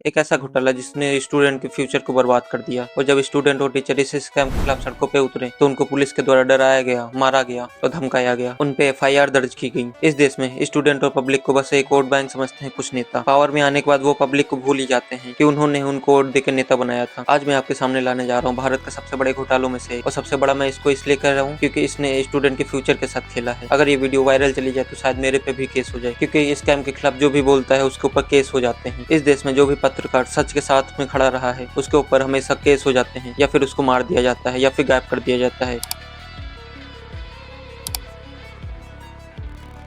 एक ऐसा घोटाला जिसने स्टूडेंट के फ्यूचर को बर्बाद कर दिया। और जब स्टूडेंट और टीचर इस स्कैम के खिलाफ सड़कों पे उतरे तो उनको पुलिस के द्वारा डराया गया, मारा गया और धमकाया गया। उन पे FIR दर्ज की गई। इस देश में स्टूडेंट और पब्लिक को बस एक वोट बैंक समझते हैं कुछ नेता। पावर में आने के बाद वो पब्लिक को भूल ही जाते हैं कि उन्होंने उनको वोट देकर नेता बनाया था। आज मैं आपके सामने लाने जा रहा हूँ भारत का सबसे बड़े घोटालों में से, और सबसे बड़ा मैं इसको इसलिए कर रहा हूँ क्योंकि इसने स्टूडेंट के फ्यूचर के साथ खेला है। अगर ये वीडियो वायरल चली जाए तो शायद मेरे पे भी केस हो जाए, क्योंकि इस स्कैम के खिलाफ जो भी बोलता है उसके ऊपर केस हो जाते हैं। इस देश में जो भी पत्रकार सच के साथ में खड़ा रहा है उसके ऊपर हमेशा केस हो जाते हैं, या फिर उसको मार दिया जाता है या फिर गायब कर दिया जाता है।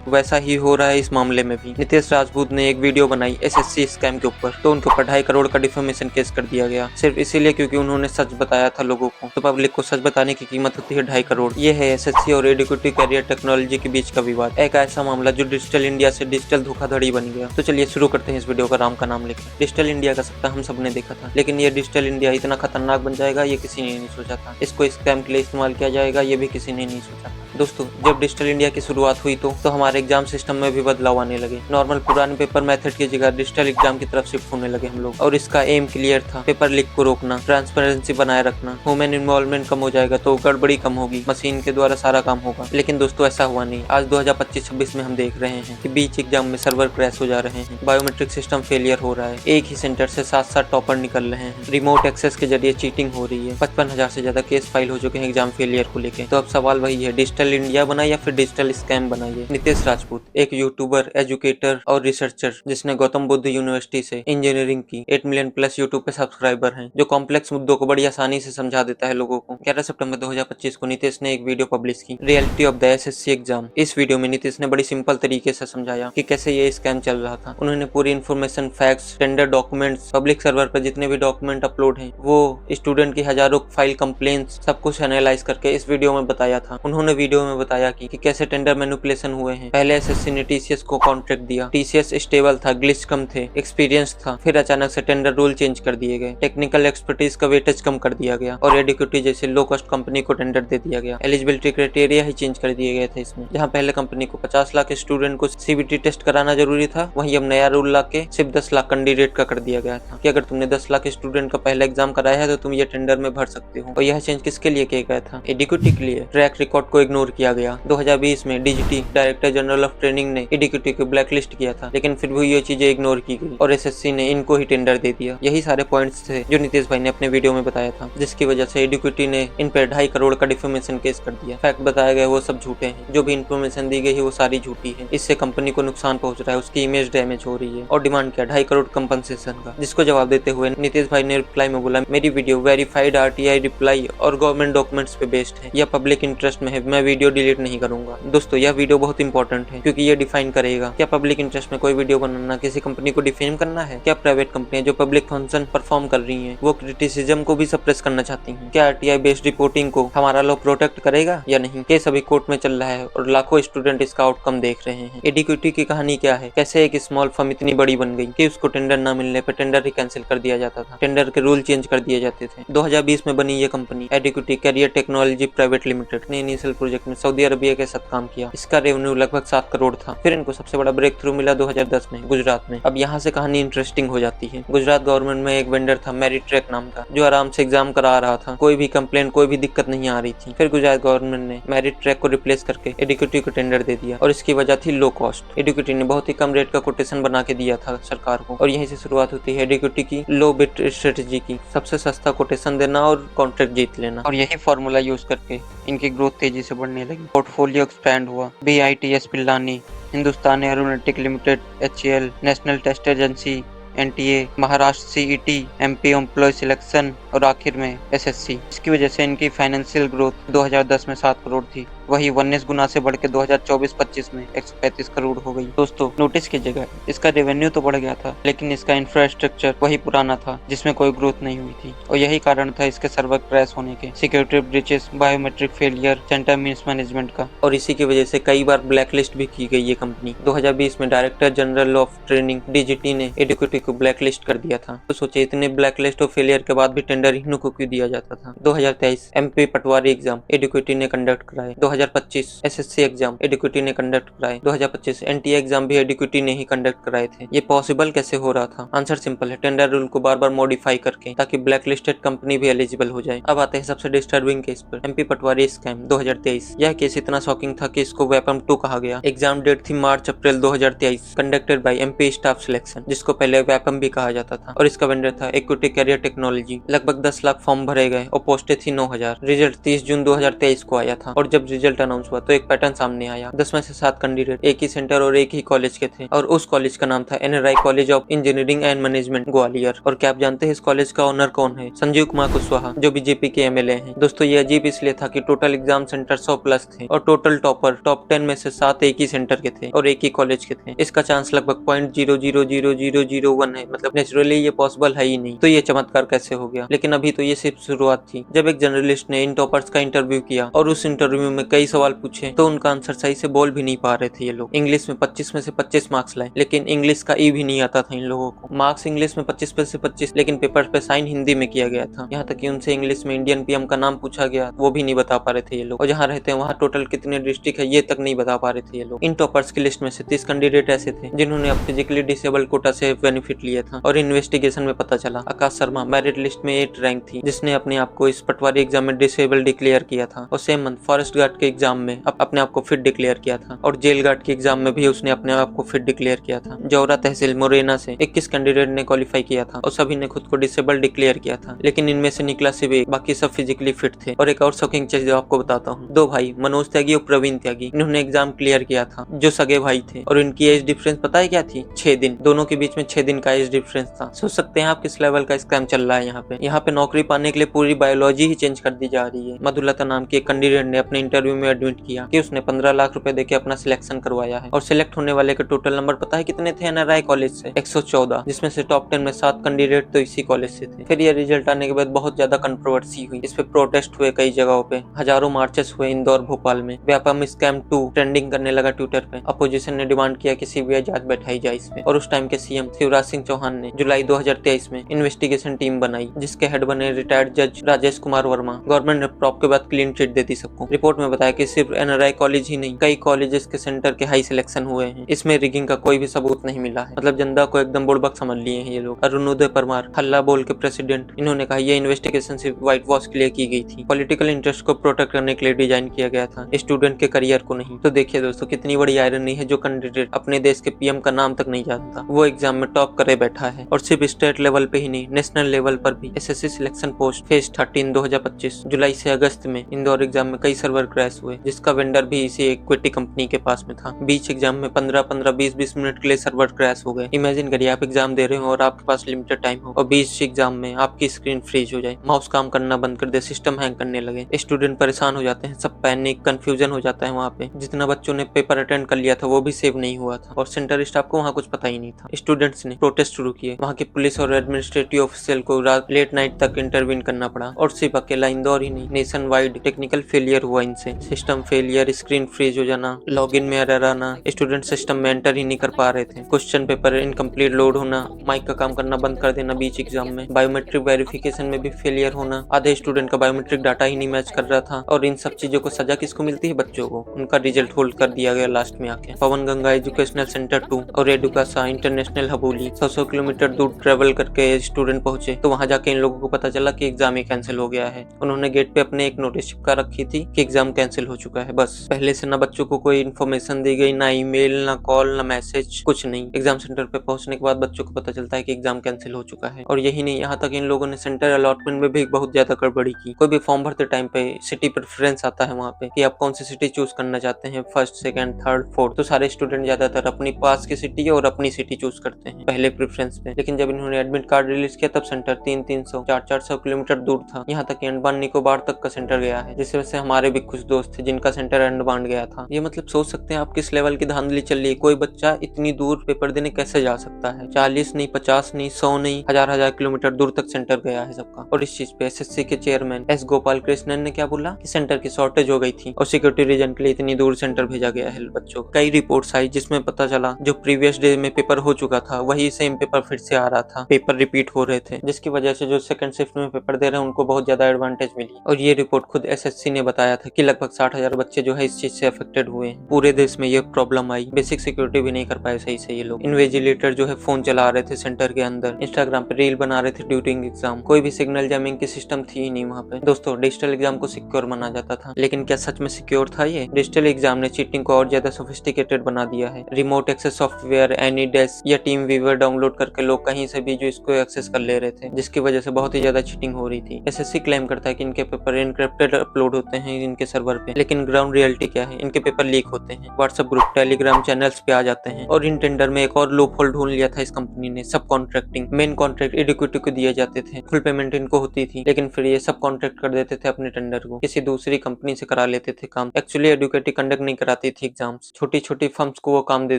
वैसा ही हो रहा है इस मामले में भी। नितेश राजपूत ने एक वीडियो बनाई SSC स्कैम के ऊपर, तो उनके ऊपर 2.5 करोड़ का डिफेमेशन केस कर दिया गया, सिर्फ इसीलिए क्योंकि उन्होंने सच बताया था लोगों को। तो पब्लिक को सच बताने की कीमत होती है 2.5 करोड़। ये है SSC और एडुकेटिव कैरियर टेक्नोलॉजी के बीच का विवाद, एक ऐसा मामला जो डिजिटल इंडिया से डिजिटल धोखाधड़ी बन गया। तो चलिए शुरू करते हैं इस वीडियो का राम का नाम लेकर। डिजिटल इंडिया का सपना हम सब ने देखा था, लेकिन ये डिजिटल इंडिया इतना खतरनाक बन जाएगा ये किसी ने नहीं सोचा था। इसको स्कैम के लिए इस्तेमाल किया जाएगा ये भी किसी ने नहीं सोचा था। दोस्तों, जब डिजिटल इंडिया की शुरुआत हुई तो हमारे एग्जाम सिस्टम में भी बदलाव आने लगे। नॉर्मल पुराने पेपर मेथड की जगह डिजिटल एग्जाम की तरफ शिफ्ट होने लगे हम लोग, और इसका एम क्लियर था, पेपर लीक को रोकना, ट्रांसपेरेंसी बनाए रखना, ह्यूमन इन्वॉल्वमेंट कम हो जाएगा तो गड़बड़ी कम होगी, मशीन के द्वारा सारा काम होगा। लेकिन दोस्तों ऐसा हुआ नहीं। आज 2025-26 में हम देख रहे हैं कि बीच एग्जाम में सर्वर क्रैश हो जा रहे हैं, बायोमेट्रिक सिस्टम फेलियर हो रहा है, एक ही सेंटर से 7 टॉपर निकल रहे हैं, रिमोट एक्सेस के जरिए चीटिंग हो रही है, 55,000 से ज्यादा केस फाइल हो चुके हैं एग्जाम फेलियर को लेकर। तो अब सवाल वही है, डिजिटल इंडिया बनाए या फिर डिजिटल स्कैम बनाइए। नितेश राजपूत एक यूट्यूबर, एजुकेटर और रिसर्चर जिसने गौतम बुद्ध यूनिवर्सिटी से इंजीनियरिंग की, 8 मिलियन प्लस यूट्यूब पे सब्सक्राइबर हैं, जो कॉम्प्लेक्स मुद्दों को बड़ी आसानी से समझा देता है लोगों को। 11 सितंबर 2025 को नितेश ने एक वीडियो पब्लिश की, reality of the SSC exam. इस वीडियो में नितेश ने बड़ी सिंपल तरीके से समझाया कि कैसे ये स्कैम चल रहा था। उन्होंने पूरी information, facts, tender documents, public server पर जितने भी डॉक्यूमेंट अपलोड हैं, वो स्टूडेंट की हजारों फाइल कंप्लेंट्स, सब कुछ एनालाइज करके इस वीडियो में बताया था। उन्होंने वीडियो में बताया कि कैसे टेंडर मैनिपुलेशन हुए हैं। पहले SSC ने TCS को कॉन्ट्रैक्ट दिया, TCS स्टेबल था, ग्लिच कम थे, एक्सपीरियंस था, फिर अचानक से टेंडर रूल चेंज कर दिए गए, टेक्निकल एक्सपर्टीज का वेटेज कम कर दिया गया और एडुकेटिव जैसे लो कॉस्ट कंपनी को टेंडर दे दिया गया। एलिजिबिलिटी क्राइटेरिया ही चेंज कर दिए गए थे इसमें। जहां पहले कंपनी को 50 लाख स्टूडेंट को CBT टेस्ट कराना जरूरी था, वहीं अब नया रूल ला के सिर्फ 10 लाख कैंडिडेट का कर दिया गया था कि अगर तुमने 10 लाख स्टूडेंट का पहला एग्जाम कराया है तो तुम ये टेंडर में भर सकते हो। और यह चेंज किसके लिए किया गया था? एडुकेटिव के लिए। ट्रैक रिकॉर्ड को इग्नोर किया गया। 2020 में DGT, director general of training, ने एडुकेटिव को ब्लैक लिस्ट किया था, लेकिन फिर भी ये चीजें इग्नोर की गई और SSC ने इनको ही टेंडर दे दिया। यही सारे पॉइंट्स थे जो नितेश भाई ने अपने वीडियो में बताया था, जिसकी वजह से एडुकेटिव ने इन पर 2.5 करोड़ का डिफेमेशन केस कर दिया। फैक्ट बताए गए वो सब झूठे हैं, जो भी इन्फॉर्मेशन दी गई है वो सारी झूठी है। इससे कंपनी को नुकसान पहुंच रहा है, उसकी इमेज डैमेज हो रही है, और डिमांड किया 2.5 करोड़ कंपनसेशन का। जिसको जवाब देते हुए नितेश भाई ने रिप्लाई में बोला, मेरी वीडियो वेरीफाइड RTI रिप्लाई और गवर्नमेंट डॉक्यूमेंट्स पे बेस्ड है, यह पब्लिक इंटरेस्ट में है, मैं वीडियो डिलीट नहीं करूंगा। दोस्तों, यह वीडियो बहुत इंपॉर्टेंट है क्योंकि ये डिफाइन करेगा क्या पब्लिक इंटरेस्ट में कोई वीडियो बनाना किसी कंपनी को डिफेम करना है, क्या प्राइवेट कंपनियां जो पब्लिक फंक्शन परफॉर्म कर रही हैं वो क्रिटिसिज्म को भी सप्रेस करना चाहती हैं, क्या RTI बेस्ड रिपोर्टिंग को हमारा लॉ प्रोटेक्ट करेगा या नहीं। केस अभी कोर्ट में चल रहा है और लाखों स्टूडेंट इसका आउटकम देख रहे हैं। एडुकेटिव की कहानी क्या है, कैसे एक स्मॉल फर्म इतनी बड़ी बन गई कि उसको टेंडर न मिलने पर टेंडर ही कैंसिल कर दिया जाता था, टेंडर के रूल चेंज कर दिए जाते थे। 2020 में बनी ये company educative career technology private limited ने इनिशियल प्रोजेक्ट में सऊदी अरबिया के साथ काम किया। इसका रेवेन्यू लगभग 7 करोड़ था। फिर इनको सबसे बड़ा ब्रेक थ्रू मिला 2010 में गुजरात में। अब यहाँ से कहानी इंटरेस्टिंग हो जाती है। गुजरात गवर्नमेंट में एक वेंडर था मेरिट्रैक नाम का, जो आराम से एग्जाम करा रहा था, कोई भी कंप्लेंट, कोई भी दिक्कत नहीं आ रही थी। फिर गुजरात गवर्नमेंट ने मेरिट्रैक को रिप्लेस करके एडुकेटिव को टेंडर दे दिया, और इसकी वजह थी लो कॉस्ट। एडुकेटिव ने बहुत ही कम रेट का कोटेशन बना के दिया था सरकार को, और यहीं से शुरुआत होती है एडुकेटिव की लो बिट स्ट्रेटेजी की, सबसे सस्ता कोटेशन देना और कॉन्ट्रैक्ट जीत लेना। और यही फॉर्मूला यूज करके इनकी ग्रोथ तेजी से बढ़ने लगी, पोर्टफोलियो एक्सपैंड हुआ। BITS Pilani, Hindustan aeronautic limited HAL, national test agency NTA, Maharashtra CET, MP employ selection और आखिर में SSC। इसकी वजह से इनकी फाइनेंशियल ग्रोथ 2010 में 7 करोड़ थी, वही 19 गुना से बढ़ के 2024-25 में 135 करोड़ हो गई। दोस्तों, नोटिस कीजिएगा, इसका रेवेन्यू तो बढ़ गया था, लेकिन इसका इंफ्रास्ट्रक्चर वही पुराना था जिसमें कोई ग्रोथ नहीं हुई थी, और यही कारण था इसके सर्वर क्रैश होने के, security breaches, biometric failure, centre mismanagement का, और इसी की वजह से कई बार ब्लैकलिस्ट भी की गई ये कंपनी। 2020 में director general of training DGT ने एडुकेटिव को ब्लैक लिस्ट कर दिया था। तो सोचे इतने ब्लैक लिस्ट और फेलियर के बाद भी टेंडर इन्हों को क्यों दिया जाता था। 2023 MP पटवारी एग्जाम एडुकेटी ने कंडक्ट कराए। 2025 SSC एग्जाम एडुकेटी ने कंडक्ट कराए। 2025 NTA एग्जाम भी एडुकेटी ने ही कंडक्ट कराए थे। ये पॉसिबल कैसे हो रहा था? आंसर सिंपल है, टेंडर रूल को बार बार मॉडिफाई करके, ताकि ब्लैक लिस्टेड कंपनी भी एलिजिबल हो जाए। अब आते हैं सबसे डिस्टर्बिंग केस पर, MP पटवारी स्कैम 2023। यह केस इतना शॉकिंग था कि इसको वेपम 2 कहा गया। एग्जाम डेट थी March-April 2023। Conducted by MP staff selection, जिसको पहले वेपम भी कहा जाता था, और इसका वेंडर था इक्विटी कैरियर टेक्नोलॉजी। लगभग 10 लाख फॉर्म भरे गए और पोस्टें थी 9000। रिजल्ट 30 जून 2023 को आया था, और जब रिजल्ट अनाउंस हुआ तो एक पैटर्न सामने आया। 10 में से 7 कैंडिडेट एक ही सेंटर और एक ही कॉलेज के थे, और उस कॉलेज का नाम था NRI college of engineering and management Gwalior. और क्या आप जानते हैं इस कॉलेज का ओनर कौन है? संजीव कुमार कुशवाहा, जो बीजेपी के MLA हैं। दोस्तों ये अजीब इसलिए था कि टोटल एग्जाम सेंटर 100 प्लस थे, और टोटल टॉप 10 में से 7 एक ही सेंटर के थे और एक ही कॉलेज के थे। इसका चांस लगभग 0.0000001 है, मतलब नेचुरली ये पॉसिबल है ही नहीं। तो ये चमत्कार कैसे हो गया? लेकिन अभी तो ये सिर्फ शुरुआत थी। जब एक जर्नलिस्ट ने इन टॉपर्स का इंटरव्यू किया और उस इंटरव्यू में कई सवाल पूछे, तो उनका आंसर सही से बोल भी नहीं पा रहे थे ये लोग। इंग्लिश में 25 में से 25 मार्क्स लाए, लेकिन इंग्लिश का ई भी नहीं आता था इन लोगों को। मार्क्स इंग्लिश में 25 में से 25, लेकिन पेपर पे साइन हिंदी में किया गया था। यहाँ तक कि उनसे इंग्लिश में इंडियन PM का नाम पूछा गया, वो भी नहीं बता पा रहे थे ये लोग। और जहाँ रहते हैं वहाँ टोटल कितने डिस्ट्रिक्ट है ये तक नहीं बता पा रहे थे ये लोग। इन टॉपर्स की लिस्ट में से 30 कैंडिडेट ऐसे थे जिन्होंने अब फिजिकली डिसेबल कोटा से बेनिफिट लिया था। और इन्वेस्टिगेशन में पता चला आकाश शर्मा मेरिट लिस्ट में 8 रैंक थी, जिसने अपने आप को इस पटवारी एग्जाम में डिसेबल डिक्लेयर किया था। और सेम मंथ फॉरेस्ट गार्ड के एग्जाम में अपने आप को फिट डिक्लेयर किया था, और जेल गार्ड के एग्जाम में भी उसने अपने आप को फिट डिक्लेयर किया था। जौरा तहसील मुरैना से 21 कैंडिडेट ने क्वालिफाई किया था, और सभी ने खुद को डिसेबल डिक्लेयर किया था, लेकिन इनमें से निकला सिर्फ एक, बाकी सब फिजिकली फिट थे। और एक और शॉकिंग चीज आपको बताता हूँ, 2 भाई मनोज त्यागी और प्रवीण त्यागी, इन्होंने एग्जाम क्लियर किया था, जो सगे भाई थे। और इनकी एज डिफरेंस पता है क्या थी? 6 दिन। दोनों के बीच में 6 दिन का एज डिफरेंस था। सोच सकते हैं आप किस लेवल का स्कैम चल रहा है यहाँ पे नौकरी पाने के लिए पूरी बायोलॉजी ही चेंज कर दी जा रही है। मधुलता नाम की एक कैंडिडेट ने अपने इंटरव्यू में एडमिट किया कि उसने 15 लाख रुपए देके अपना सिलेक्शन करवाया है, और सिलेक्ट होने वाले के टोटल नंबर पता है कितने थे? NRI कॉलेज से 114, जिसमें से टॉप 10 में 7 कैंडिडेट तो इसी कॉलेज से थे। फिर ये रिजल्ट आने के बाद बहुत ज्यादा कंट्रोवर्सी हुई, इस पे प्रोटेस्ट हुए कई जगहों पे, हजारों मार्चेस हुए इंदौर भोपाल में। व्यापम स्कैम 2 ट्रेंडिंग करने लगा ट्विटर पे। अपोजिशन ने डिमांड किया कि CBI जांच बैठाई जाए इसमें, और उस टाइम के CM शिवराज सिंह चौहान ने जुलाई 2023 में इन्वेस्टिगेशन टीम बनाई, जिसके हेड बने रिटायर्ड जज राजेश कुमार वर्मा। गवर्नमेंट ने प्रॉप के बाद क्लीन चिट दे दी सबको। रिपोर्ट में बताया कि सिर्फ NRI कॉलेज ही नहीं, कई कॉलेजेस के सेंटर के हाई सिलेक्शन हुए हैं। इसमें रिगिंग का कोई भी सबूत नहीं मिला है। मतलब जनता को एकदम बुड़बक समझ लिए हैं ये लोग। अरुणोदय परमार, हल्ला बोल के प्रेसिडेंट, इन्होंने कहा यह इन्वेस्टिगेशन सिर्फ व्हाइट वॉश के लिए की गई थी, पॉलिटिकल इंटरेस्ट को प्रोटेक्ट करने के लिए डिजाइन किया गया था, स्टूडेंट के करियर को नहीं। तो देखिए दोस्तों कितनी बड़ी आयरनी है, जो कैंडिडेट अपने देश के PM का नाम तक नहीं जानता, वो एग्जाम में टॉप करे बैठा है। और सिर्फ स्टेट लेवल पे ही नहीं, नेशनल लेवल पर भी। SSC सिलेक्शन पोस्ट फेज 13 2025 जुलाई से अगस्त में इंदौर एग्जाम में कई सर्वर क्रैश हुए, जिसका वेंडर भी इसी इक्विटी कंपनी के पास में था। बीच एग्जाम में 15-15, 20-20 मिनट के लिए सर्वर क्रैश हो गए। इमेजिन करिए आप एग्जाम दे रहे हो और आपके पास लिमिटेड टाइम हो, और बीच एग्जाम में आपकी स्क्रीन फ्रीज हो जाए, माउस काम करना बंद कर दे, सिस्टम हैंग करने लगे, स्टूडेंट परेशान हो जाते हैं, सब पैनिक कंफ्यूजन हो जाता है वहाँ पे। जितना बच्चों ने पेपर अटेंड कर लिया था वो भी सेव नहीं हुआ था, और सेंटर स्टाफ को वहाँ कुछ पता ही नहीं था। स्टूडेंट्स ने प्रोटेस्ट शुरू किए, वहाँ के पुलिस और एडमिनिस्ट्रेटिव ऑफिशियल को रात लेट नाइट तक इंटरवीन करना पड़ा। और सिर्फ अकेला इंदौर ही नहीं, नेशन वाइड टेक्निकल फेलियर हुआ इनसे। सिस्टम फेलियर, स्क्रीन फ्रीज हो जाना, लॉगिन में एरर आना, स्टूडेंट सिस्टम में एंटर ही नहीं कर पा रहे थे, क्वेश्चन पेपर इनकम्प्लीट लोड होना, माइक का काम करना बंद कर देना बीच एग्जाम में, बायोमेट्रिक वेरिफिकेशन में भी फेलियर होना, आधे स्टूडेंट का बायोमेट्रिक डाटा ही नहीं मैच कर रहा था। और इन सब चीजों को सजा किसको मिलती है? बच्चों को। उनका रिजल्ट होल्ड कर दिया गया लास्ट में आके। पवन गंगा एजुकेशनल सेंटर 2 और एडुकासा इंटरनेशनल हबोली 100 किलोमीटर दूर ट्रेवल करके स्टूडेंट पहुंचे, तो वहां जाके इन लोगों को पता चला कि एग्जाम ही कैंसिल हो गया है। उन्होंने गेट पे अपने एक नोटिस चिपका रखी थी कि एग्जाम कैंसिल हो चुका है, बस। पहले से ना बच्चों को कोई इन्फॉर्मेशन दी गई, ना ईमेल, ना कॉल, ना मैसेज, कुछ नहीं। एग्जाम सेंटर पे पहुंचने के बाद बच्चों को पता चलता है कि एग्जाम कैंसिल हो चुका है। और यही नहीं, यहाँ तक इन लोगों ने सेंटर अलॉटमेंट में भी बहुत ज्यादा गड़बड़ी की। कोई भी फॉर्म भरते टाइम पे सिटी प्रेफरेंस आता है वहाँ पे कि आप कौन सी सिटी चूज करना चाहते हैं, फर्स्ट, सेकंड, थर्ड, फोर्थ। तो सारे स्टूडेंट ज्यादातर अपनी पास की सिटी और अपनी सिटी चूज करते हैं पहले प्रेफरेंस पे। लेकिन जब इन्होंने एडमिट कार्ड रिलीज किया तब सेंटर 300-300, 400-400 किलोमीटर दूर था। यहाँ तक कि अंडमान निकोबार तक का सेंटर गया है, जिसमें से हमारे भी कुछ दोस्त थे जिनका सेंटर अंडमान गया था। ये मतलब सोच सकते हैं आप किस लेवल की धांधली चल रही है। कोई बच्चा इतनी दूर पेपर देने कैसे जा सकता है? 40 नहीं, 50 नहीं, 100 नहीं, हजार किलोमीटर दूर तक सेंटर गया है सबका। और इस चीज पे SSC के चेयरमैन S गोपाल कृष्णन ने क्या बोला कि सेंटर की शॉर्टेज हो गई थी और सिक्योरिटी रीजन के लिए इतनी दूर सेंटर भेजा गया है बच्चों। कई रिपोर्ट्स आई जिसमें पता चला जो प्रीवियस डे में पेपर हो चुका था वही सेम पेपर फिर से आ रहा था, पेपर रिपीट हो रहे थे, जिसकी वजह से जो सेकंड शिफ्ट में पेपर दे रहे हैं उनको बहुत ज्यादा एडवांटेज मिली। और ये रिपोर्ट खुद एसएससी ने बताया था कि लगभग 60,000 बच्चे जो है इस चीज से अफेक्टेड हुए हैं। पूरे देश में ये प्रॉब्लम आई, बेसिक सिक्योरिटी भी नहीं कर पाए सही से ये लोग। इन्विजिलेटर जो है फोन चला रहे थे सेंटर के अंदर, इंस्टाग्राम पे रील बना रहे थे ड्यूरिंग एग्जाम, कोई भी सिग्नल जैमिंग की सिस्टम थी ही नहीं वहाँ पे। दोस्तों, डिजिटल एग्जाम को सिक्योर माना जाता था, लेकिन क्या सच में सिक्योर था ये? डिजिटल एग्जाम ने चीटिंग को और ज्यादा सोफिस्टिकेटेड बना दिया है। Remote access software, AnyDesk या टीम वीवर डाउनलोड करके लोग कहीं से भी जो इसको एक्सेस कर ले रहे थे, जिसकी वजह से बहुत ही ज्यादा चीटिंग हो रही थी। एसएससी क्लेम करता है कि इनके पेपर एनक्रिप्टेड अपलोड होते हैं इनके सर्वर पे, लेकिन ग्राउंड रियलिटी क्या है? इनके पेपर लीक होते हैं, व्हाट्सएप ग्रुप, टेलीग्राम चैनल्स पे आ जाते हैं। और इन टेंडर में एक और लूप होल ढूंढ लिया था इस कंपनी ने, सब कॉन्ट्रैक्टिंग। मेन कॉन्ट्रैक्ट एडुकेटिव को दिए जाते थे, फुल पेमेंट इनको होती थी, लेकिन फिर ये सब कॉन्ट्रैक्ट कर देते थे अपने टेंडर को, किसी दूसरी कंपनी से करा लेते थे काम। एक्चुअली एडुकेटिव कंडक्ट नहीं कराती थी एग्जाम्स, छोटी छोटी फर्म्स को वो काम दे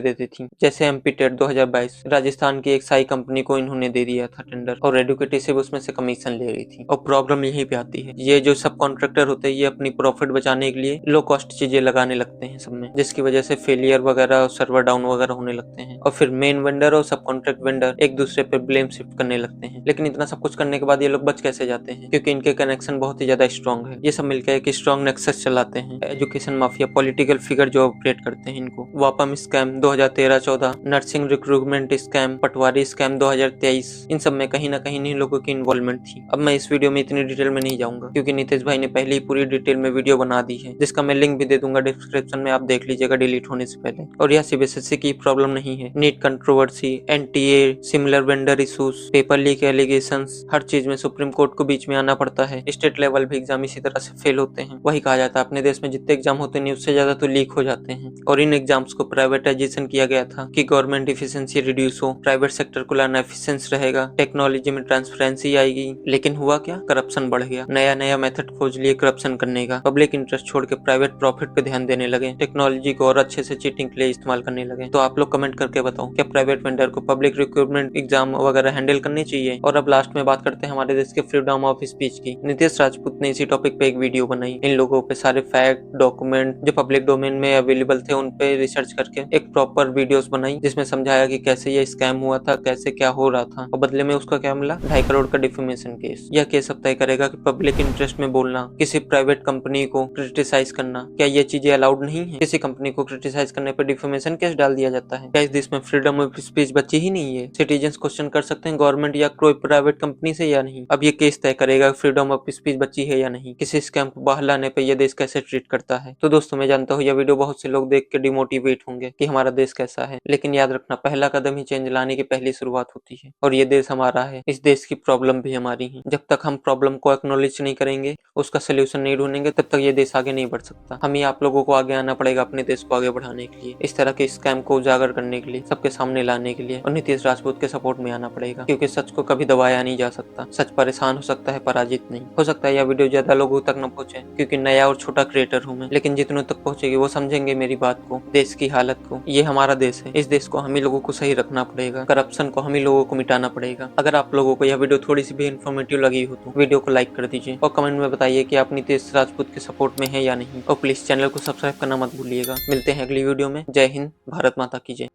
देती थी। जैसे एमपी टेट 2022 राजस्थान की एक साई कंपनी को इन्होंने दे दिया था टेंडर, और एडुकेटिव से उसमें से कमीशन ले रही थी। और प्रॉब्लम यहीं पे आती है, ये जो सब कॉन्ट्रैक्टर होते हैं ये अपनी प्रॉफिट बचाने के लिए लो कॉस्ट चीजें लगाने लगते हैं सब में, जिसकी वजह से फेलियर वगैरह, सर्वर डाउन वगैरह होने लगते हैं। और फिर मेन वेंडर और सब कॉन्ट्रैक्ट वेंडर एक दूसरे पे ब्लेम शिफ्ट करने लगते हैं। लेकिन इतना सब कुछ करने के बाद ये लोग बच कैसे जाते हैं? क्योंकि इनके कनेक्शन बहुत ही ज्यादा स्ट्रॉन्ग है। ये सब मिलकर एक स्ट्रॉन्ग नेक्सस चलाते हैं। एजुकेशन माफिया, पॉलिटिकल फिगर जो ऑपरेट करते हैं इनको। वापम स्कैम 2013-14, नर्सिंग रिक्रूटमेंट स्कैम, पटवारी स्कैम 2023, इन सब में कहीं ना कहीं इन लोगों की इन्वॉल्वमेंट थी। अब मैं इस वीडियो में इतनी डिटेल में नहीं जाऊंगा, क्योंकि नीतीश भाई ने पहले ही पूरी डिटेल में वीडियो बना दी है, जिसका मैं लिंक भी दे दूंगा डिस्क्रिप्शन में, आप देख लीजिएगा डिलीट होने से पहले। और यह सीबीएसई की प्रॉब्लम नहीं है, NEET controversy, NTA, similar vendor issues, paper leak allegations, हर चीज में सुप्रीम कोर्ट को बीच में आना पड़ता है। स्टेट लेवल भी एग्जाम इसी तरह से फेल होते हैं। वही कहा जाता है अपने देश में जितने एग्जाम होते हैं उससे ज्यादा तो लीक हो जाते हैं। और इन एग्जाम्स को प्राइवेटाइजेशन किया गया था कि गवर्नमेंट एफिशिएंसी रिड्यूस हो, प्राइवेट सेक्टर को लाना एफिशिएंस रहेगा, टेक्नोलॉजी में ट्रांसपेरेंसी आएगी। लेकिन हुआ क्या? करप्शन बढ़ गया, नया नया मेथड खोज लिए करप्शन करने का। पब्लिक इंटरेस्ट छोड़ के प्राइवेट प्रॉफिट पे ध्यान देने लगे, टेक्नोलॉजी को और अच्छे से चीटिंग के लिए इस्तेमाल करने लगे। तो आप लोग कमेंट करके बताओ, क्या प्राइवेट वेंडर को पब्लिक रिक्रूटमेंट एग्जाम वगैरह हैंडल करनी चाहिए? और अब लास्ट में बात करते हैं हमारे देश के फ्रीडम ऑफ स्पीच की। नीतीश राजपूत ने इसी टॉपिक पे एक वीडियो बनाई, इन लोगों पे सारे फैक्ट डॉक्यूमेंट जो पब्लिक डोमेन में अवेलेबल थे उन पे रिसर्च करके एक प्रॉपर वीडियोस बनाई, जिसमें समझाया कि कैसे ये स्कैम हुआ था, कैसे क्या हो रहा था, और बदले में उसका क्या मिला? 2.5 करोड़ का डिफेमेशन केस। यह केस अब तय करेगा कि पब्लिक इंटरेस्ट में बोलना, किसी प्राइवेट कंपनी को क्रिटिसाइज करना, क्या ये चीजें अलाउड नहीं है? किसी कंपनी को क्रिटिसाइज करने पर डिफेमेशन केस डाल दिया जाता है? क्या इस देश में फ्रीडम ऑफ स्पीच बची ही नहीं है? सिटीजन क्वेश्चन कर सकते हैं गवर्नमेंट या कोई प्राइवेट कंपनी से या नहीं? अब ये केस तय करेगा फ्रीडम ऑफ स्पीच बची है या नहीं, किसी स्कैम को बाहर लाने पे ये देश कैसे ट्रीट करता है। तो दोस्तों, मैं जानता हूँ यह वीडियो बहुत से लोग देख के डिमोटिवेट होंगे कि हमारा देश कैसा है, लेकिन याद रखना, पहला कदम ही चेंज लाने की पहली शुरुआत होती है। और ये देश हमारा है, इस देश की प्रॉब्लम भी हमारी है। जब तक हम प्रॉब्लम को एक्नॉलेज नहीं करेंगे, उसका सोल्यूशन नहीं ढूंढेंगे, तब तक ये देश आगे नहीं बढ़ सकता। हमें आप लोगों को आगे आना पड़ेगा अपने देश को आगे बढ़ाने के लिए, इस तरह के स्कैम को उजागर करने के लिए, सबके सामने लाने के लिए। और नीतीश राजपूत के सपोर्ट में आना पड़ेगा, क्योंकि सच को कभी दबाया नहीं जा सकता। सच परेशान हो सकता है, पराजित नहीं हो सकता है। यह वीडियो ज्यादा लोगों तक न पहुंचे, क्योंकि नया और छोटा क्रिएटर हूं मैं, लेकिन जितनों तक पहुंचेगी वो समझेंगे मेरी बात को, देश की हालत को। ये हमारा देश है, इस देश को हम ही लोगों को सही रखना पड़ेगा, करप्शन को हम ही लोगों को मिटाना पड़ेगा। अगर आप लोगों को यह वीडियो थोड़ी सी भी इन्फॉर्मेटिव लगी हो तो वीडियो को लाइक कर दीजिए, और कमेंट में बताइए कि आप नीतीश राजपूत के सपोर्ट में है या नहीं। और प्लीज चैनल को सब्सक्राइब करना मत भूलिएगा। मिलते हैं अगली वीडियो में। जय हिंद, भारत माता की जय।